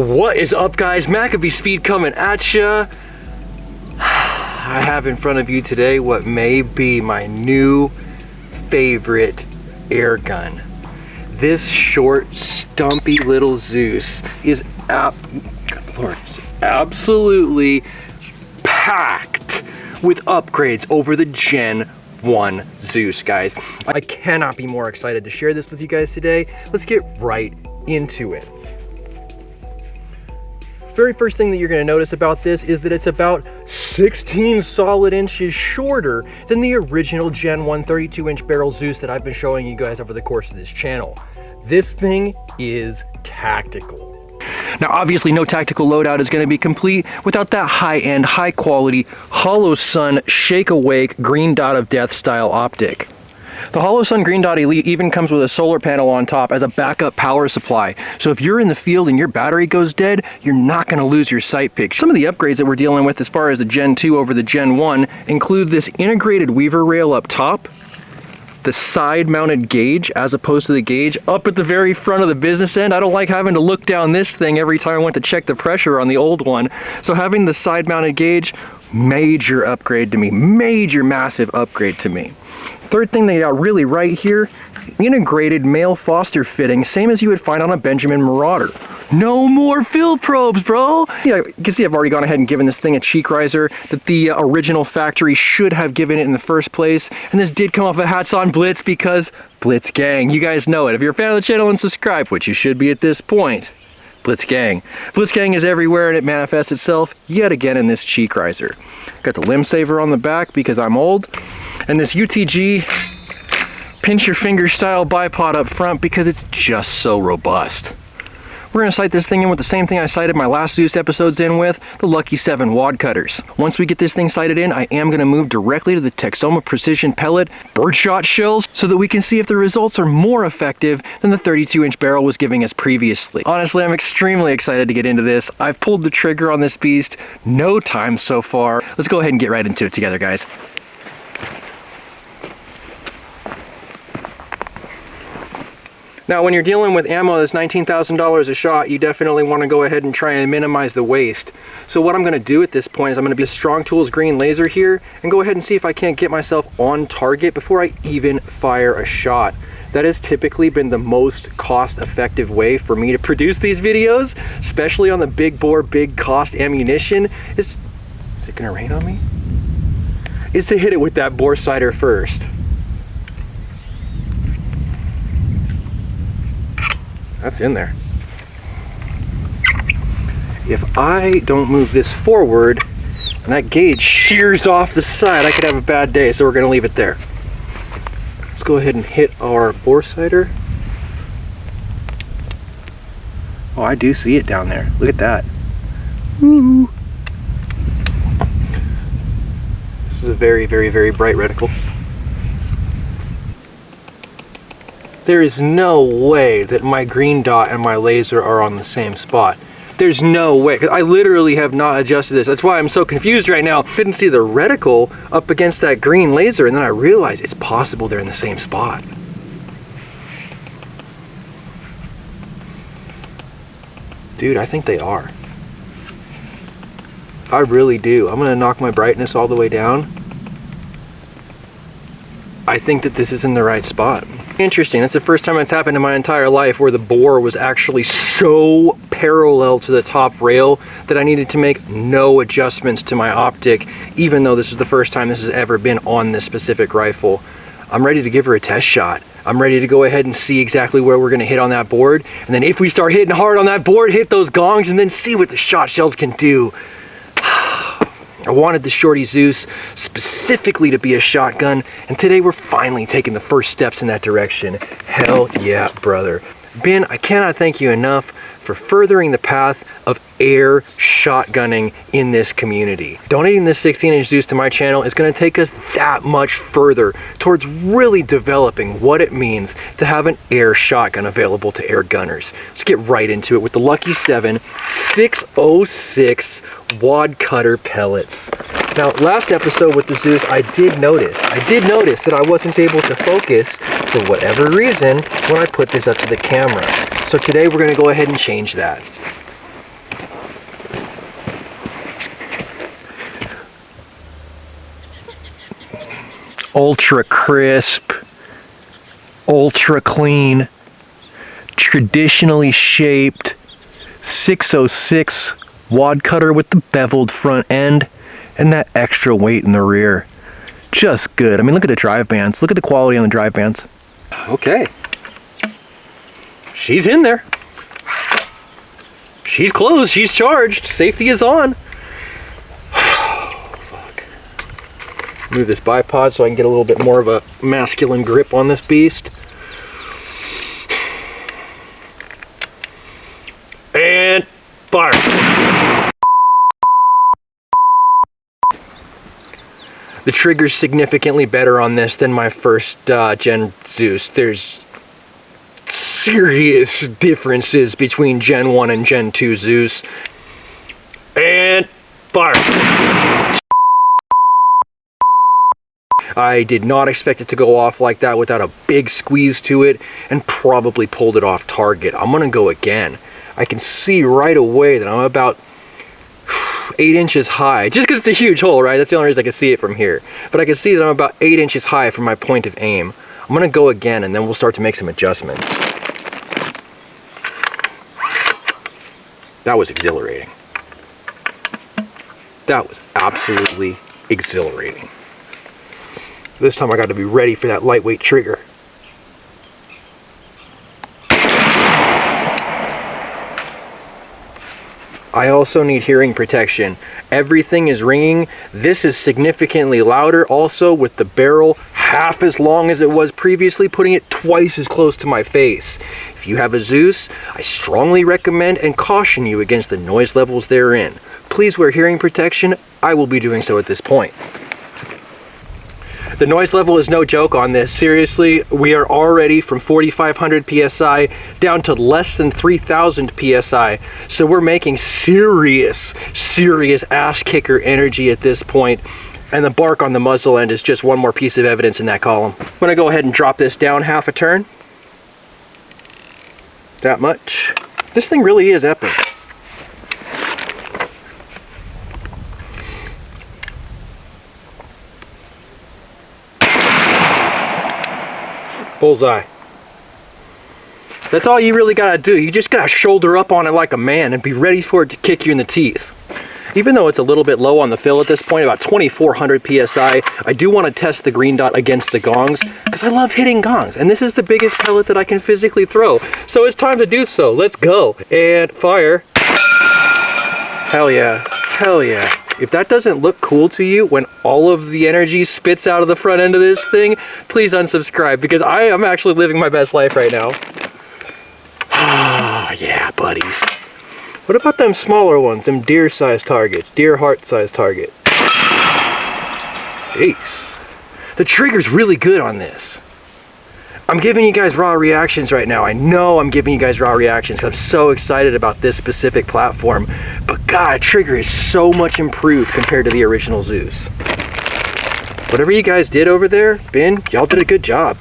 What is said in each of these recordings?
What is up, guys? MACABESPEED coming at ya. I have in front of you today what may be my new favorite air gun. This short, stumpy little ZEUS is absolutely packed with upgrades over the Gen 1 ZEUS, guys. I cannot be more excited to share this with you guys today. Let's get right into it. Very first thing that you're going to notice about this is that it's about 16 solid inches shorter than the original Gen 1 32-inch barrel ZEUS that I've been showing you guys over the course of this channel. This thing is tactical. Now, obviously, no tactical loadout is going to be complete without that high-end, high-quality, HoloSun Shake Awake Green Dot of Death style optic. The HoloSun Green Dot Elite even comes with a solar panel on top as a backup power supply. So if you're in the field and your battery goes dead, you're not going to lose your sight picture. Some of the upgrades that we're dealing with as far as the Gen 2 over the Gen 1 include this integrated weaver rail up top, the side mounted gauge as opposed to the gauge up at the very front of the business end. I don't like having to look down this thing every time I want to check the pressure on the old one. So having the side mounted gauge, major upgrade to me, major massive upgrade to me. Third thing they got really right here, integrated male Foster fitting, same as you would find on a Benjamin Marauder. No more fill probes, bro! Yeah, you can see I've already gone ahead and given this thing a cheek riser that the original factory should have given it in the first place. And this did come off a Hats on Blitz because Blitz Gang, you guys know it. If you're a fan of the channel and subscribe, which you should be at this point, Blitz Gang. Blitz Gang is everywhere and it manifests itself yet again in this cheek riser. Got the limb saver on the back because I'm old. And this UTG pinch your finger style bipod up front because it's just so robust. We're going to sight this thing in with the same thing I sighted my last ZEUS episodes in with, the Lucky 7 wad cutters. Once we get this thing sighted in, I am going to move directly to the Texoma Precision Pellet birdshot shells so that we can see if the results are more effective than the 32-inch barrel was giving us previously. Honestly, I'm extremely excited to get into this. I've pulled the trigger on this beast no time so far. Let's go ahead and get right into it together, guys. Now, when you're dealing with ammo that's $19,000 a shot, you definitely want to go ahead and try and minimize the waste. So what I'm going to do at this point is I'm going to be a Strong Tools green laser here and go ahead and see if I can't get myself on target before I even fire a shot. That has typically been the most cost-effective way for me to produce these videos, especially on the big bore, big cost ammunition. Is it going to rain on me? Is to hit it with that bore sighter first. That's in there. If I don't move this forward and that gauge shears off the side, I could have a bad day, so we're going to leave it there. Let's go ahead and hit our bore sighter. Oh, I do see it down there. Look at that. Woo! This is a very, very, very bright reticle. There is no way that my green dot and my laser are on the same spot. There's no way. I literally have not adjusted this. That's why I'm so confused right now. Couldn't see the reticle up against that green laser, and then I realized it's possible they're in the same spot. Dude, I think they are. I really do. I'm gonna knock my brightness all the way down. I think that this is in the right spot. Interesting, that's the first time it's happened in my entire life where the bore was actually so parallel to the top rail that I needed to make no adjustments to my optic, even though this is the first time this has ever been on this specific rifle. I'm ready to give her a test shot. I'm ready to go ahead and see exactly where we're gonna hit on that board. And then if we start hitting hard on that board, hit those gongs and then see what the shot shells can do. I wanted the Shorty ZEUS specifically to be a shotgun, and today we're finally taking the first steps in that direction. Hell yeah, brother. Ben, I cannot thank you enough for furthering the path of air shotgunning in this community. Donating this 16-inch ZEUS to my channel is going to take us that much further towards really developing what it means to have an air shotgun available to air gunners. Let's get right into it with the Lucky 7 606 wad cutter pellets. Now, last episode with the ZEUS, I did notice that I wasn't able to focus for whatever reason when I put this up to the camera. So today we're going to go ahead and change that. ultra crisp, ultra clean, traditionally shaped 606 wad cutter with the beveled front end and that extra weight in the rear. Just good. I mean, look at the drive bands. Look at the quality on the drive bands. Okay. She's in there. She's closed. She's charged. Safety is on. Fuck. Move this bipod so I can get a little bit more of a masculine grip on this beast. And fire. The trigger's significantly better on this than my first Gen ZEUS. There's serious differences between Gen 1 and Gen 2 ZEUS. And fire. I did not expect it to go off like that without a big squeeze to it, and probably pulled it off target. I'm gonna go again. I can see right away that I'm about 8 inches high, just because it's a huge hole, right? That's the only reason I can see it from here. But I can see that I'm about 8 inches high from my point of aim. I'm gonna go again, and then we'll start to make some adjustments. That was exhilarating. That was absolutely exhilarating. This time I got to be ready for that lightweight trigger. I also need hearing protection. Everything is ringing. This is significantly louder also, with the barrel half as long as it was previously, putting it twice as close to my face. If you have a ZEUS, I strongly recommend and caution you against the noise levels therein. Please wear hearing protection. I will be doing so at this point. The noise level is no joke on this. Seriously, we are already from 4,500 PSI down to less than 3,000 PSI. So we're making serious ass kicker energy at this point. And the bark on the muzzle end is just one more piece of evidence in that column. I'm gonna go ahead and drop this down half a turn. That much. This thing really is epic. Bullseye. That's all you really gotta do. You just gotta shoulder up on it like a man and be ready for it to kick you in the teeth. Even though it's a little bit low on the fill at this point, about 2,400 PSI, I do want to test the green dot against the gongs because I love hitting gongs, and this is the biggest pellet that I can physically throw. So it's time to do so. Let's go. And fire. Hell yeah. Hell yeah. If that doesn't look cool to you when all of the energy spits out of the front end of this thing, please unsubscribe, because I am actually living my best life right now. Ah, yeah, buddy. What about them smaller ones, them deer-sized targets, deer heart-sized target? Jeez. The trigger's really good on this. I'm giving you guys raw reactions right now. I know I'm giving you guys raw reactions because I'm so excited about this specific platform. But God, trigger is so much improved compared to the original ZEUS. Whatever you guys did over there, Ben, y'all did a good job.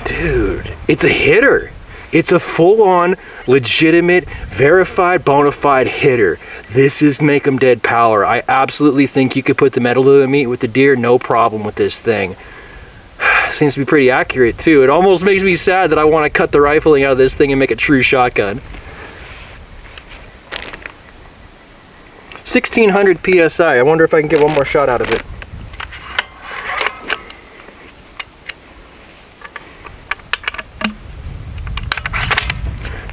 Dude, it's a hitter. It's a full-on, legitimate, verified, bona fide hitter. This is make 'em dead power. I absolutely think you could put the metal to the meat with the deer, no problem with this thing. Seems to be pretty accurate too. It almost makes me sad that I want to cut the rifling out of this thing and make a true shotgun. 1,600 PSI. I wonder if I can get one more shot out of it.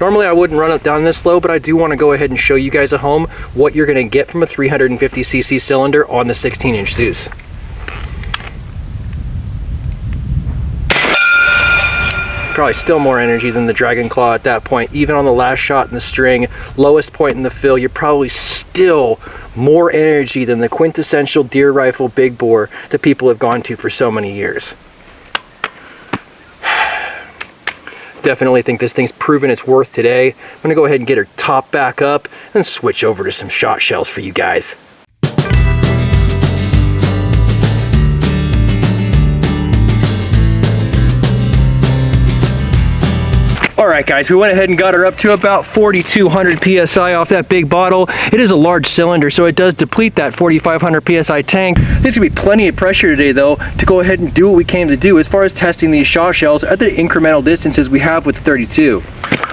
Normally I wouldn't run it down this low, but I do want to go ahead and show you guys at home what you're going to get from a 350cc cylinder on the 16-inch ZEUS. Probably still more energy than the Dragon Claw at that point. Even on the last shot in the string, lowest point in the fill, you're probably still more energy than the quintessential deer rifle big bore that people have gone to for so many years. Definitely think this thing's proven its worth today. I'm gonna go ahead and get her top back up and switch over to some shot shells for you guys. All right, guys, we went ahead and got her up to about 4,200 PSI off that big bottle. It is a large cylinder, so it does deplete that 4,500 PSI tank. There's gonna be plenty of pressure today, though, to go ahead and do what we came to do as far as testing these shot shells at the incremental distances we have with the 32.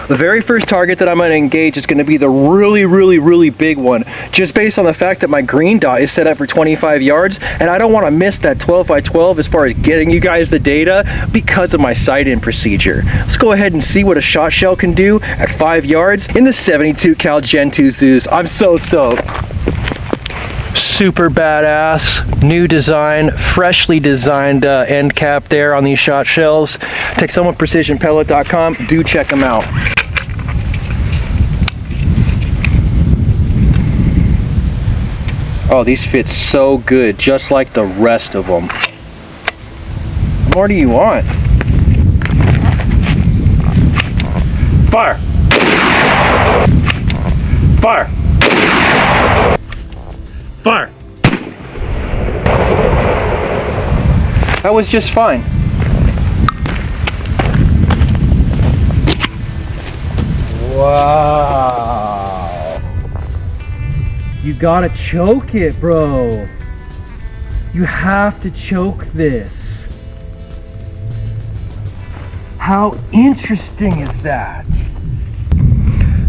The very first target that I'm going to engage is going to be the really big one, just based on the fact that my green dot is set up for 25 yards, and I don't want to miss that 12 by 12 as far as getting you guys the data because of my sight-in procedure. Let's go ahead and see what a shot shell can do at 5 yards in the 72 cal Gen 2 ZEUS. I'm so stoked. Super badass, new design, freshly designed end cap there on these shot shells. TexomaPrecisionPellet.com, do check them out. Oh, these fit so good, just like the rest of them. What more do you want? Fire! Fire! Fire! That was just fine. Wow. You gotta choke it, bro. You have to choke this. How interesting is that?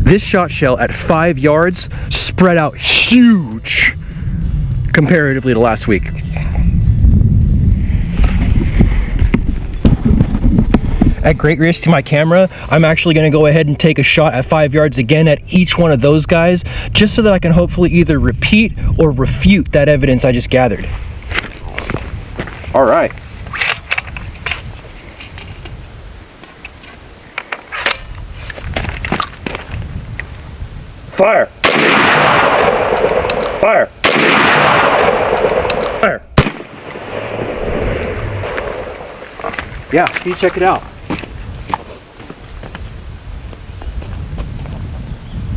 This shot shell at 5 yards spread out huge comparatively to last week. At great risk to my camera, I'm actually going to go ahead and take a shot at 5 yards again at each one of those guys, just so that I can hopefully either repeat or refute that evidence I just gathered. All right. Fire! Fire! Fire! Yeah, see, check it out.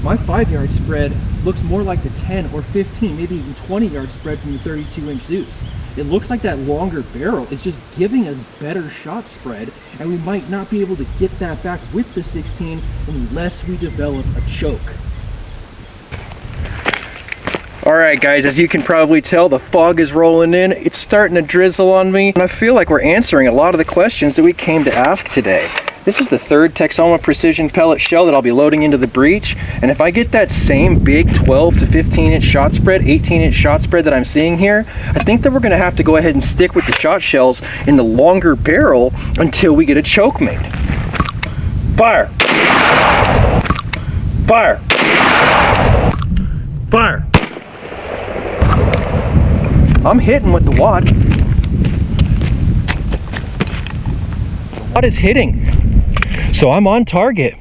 My 5 yard spread looks more like the 10 or 15, maybe even 20 yard spread from the 32-inch ZEUS. It looks like that longer barrel is just giving us better shot spread, and we might not be able to get that back with the 16 unless we develop a choke. Alright guys, as you can probably tell, the fog is rolling in. It's starting to drizzle on me, and I feel like we're answering a lot of the questions that we came to ask today. This is the third Texoma Precision pellet shell that I'll be loading into the breech, and if I get that same big 12 to 15 inch shot spread, 18 inch shot spread that I'm seeing here, I think that we're going to have to go ahead and stick with the shot shells in the longer barrel until we get a choke made. Fire! Fire! Fire! I'm hitting with the wad. The wad is hitting. So I'm on target,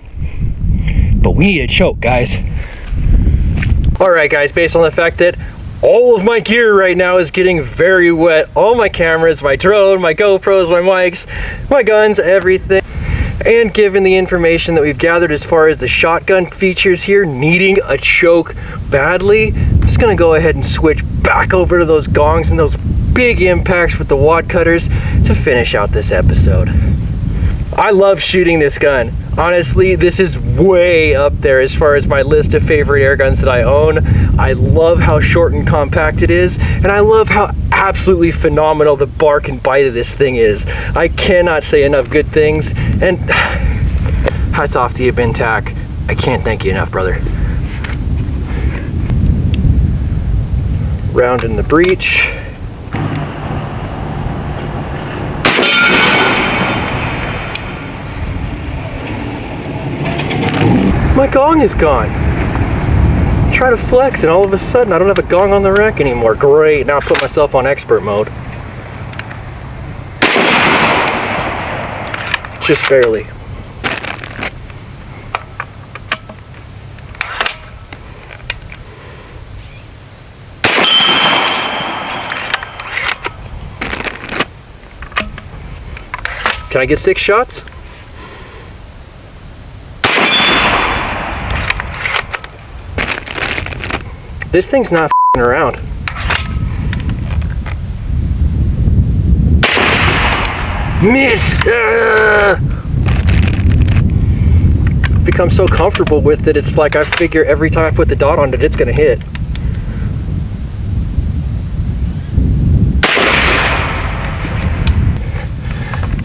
but we need a choke, guys. All right, guys, based on the fact that all of my gear right now is getting very wet, all my cameras, my drone, my GoPros, my mics, my guns, everything, and given the information that we've gathered as far as the shotgun features here needing a choke badly, I'm just gonna go ahead and switch back over to those gongs and those big impacts with the wad cutters to finish out this episode. I love shooting this gun. Honestly, this is way up there as far as my list of favorite air guns that I own. I love how short and compact it is, and I love how absolutely phenomenal the bark and bite of this thing is. I cannot say enough good things, and hats off to you, Ben Tack. I can't thank you enough, brother. Round in the breech. My gong is gone. Try to flex and all of a sudden I don't have a gong on the rack anymore. Great, now I put myself on expert mode. Just barely. Can I get 6 shots? This thing's not f***ing around. Miss! become so comfortable with it, it's like I figure every time I put the dot on it, it's gonna hit.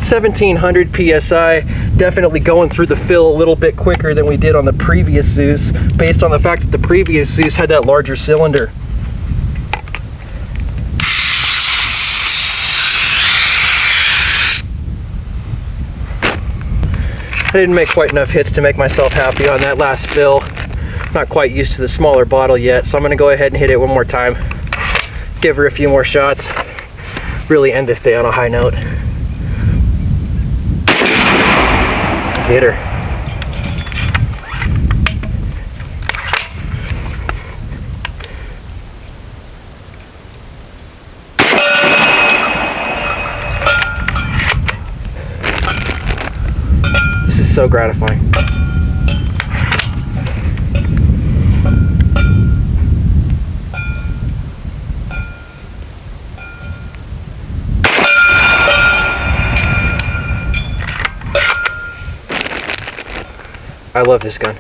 (1700 psi), definitely going through the fill a little bit quicker than we did on the previous ZEUS, based on the fact that the previous ZEUS had that larger cylinder. I didn't make quite enough hits to make myself happy on that last fill. Not quite used to the smaller bottle yet, so I'm gonna go ahead and hit it one more time. Give her a few more shots. Really end this day on a high note. Hit her. This is so gratifying. I love this gun.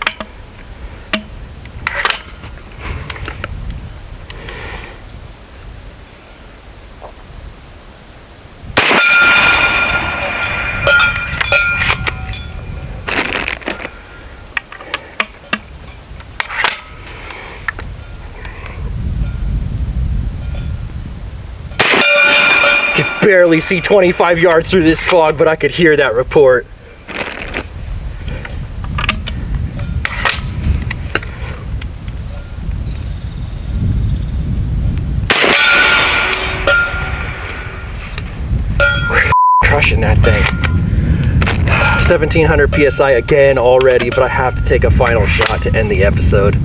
I could barely see 25 yards through this fog, but I could hear that report. Crushing that thing. 1700 psi again already, but I have to take a final shot to end the episode.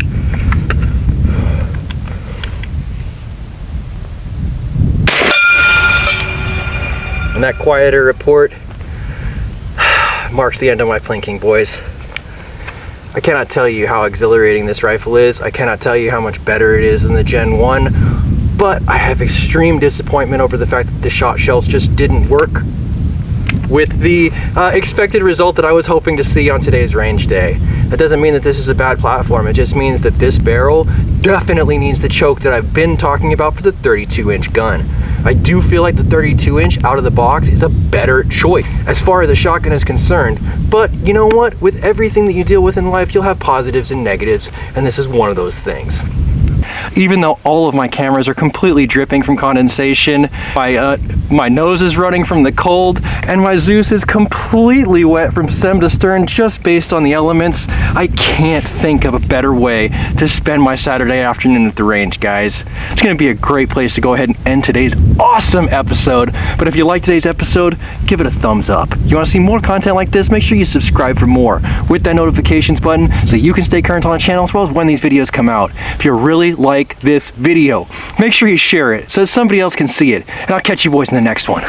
And that quieter report marks the end of my plinking, boys. I cannot tell you how exhilarating this rifle is. I cannot tell you how much better it is than the Gen 1, but I have extreme disappointment over the fact that the shot shells just didn't work with the expected result that I was hoping to see on today's range day. That doesn't mean that this is a bad platform. It just means that this barrel definitely needs the choke that I've been talking about for the 32-inch gun. I do feel like the 32-inch out of the box is a better choice as far as a shotgun is concerned. But you know what? With everything that you deal with in life, you'll have positives and negatives, and this is one of those things. Even though all of my cameras are completely dripping from condensation, my nose is running from the cold, and my ZEUS is completely wet from stem to stern just based on the elements, I can't think of a better way to spend my Saturday afternoon at the range, guys. It's going to be a great place to go ahead and end today's awesome episode. But if you like today's episode, give it a thumbs up. You want to see more content like this, make sure you subscribe for more with that notifications button so you can stay current on the channel as well as when these videos come out. If you really like this video, make sure you share it so that somebody else can see it. And I'll catch you boys in the next one.